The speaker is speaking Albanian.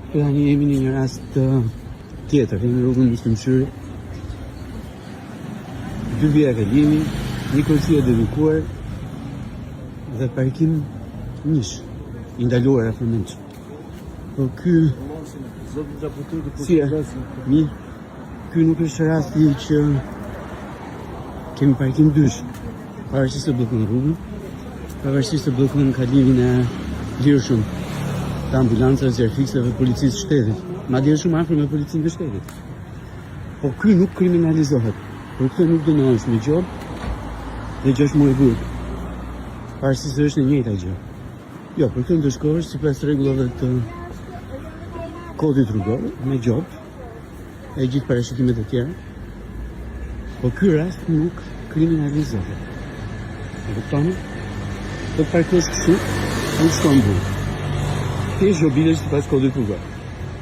Tani jemi në një rast tjetër, në rrugën Muslimshyri. 2 vija kalimi, një kursi e dedikuar dhe parkim nish, i ndaluar afërmendshëm. Po ky ky nuk është rasti që kemi parkim dysh, pavarësisht se bllokon rrugën, pavarësisht se bllokon kalimin e lirshëm të ambulancave, zjarfikseve, policisë shtetit, madje është shumë afër me policinë të shtetit. Po ky nuk kriminalizohet, por këtë nuk dënohesh me gjop dhe 6 muaj burg. Pavarësisht se është e njëjta gjë. Jo, për këtë ndeshkohesh sipas rregullave të kodit rrugor, me gjop e gjithë parashikrimet e tjera. Po ky rast nuk kriminalizohet. E kuptoni? Do të parkosh kështu, nuk shkon burg. Thjesht do bilesh sipas kodit rrugor.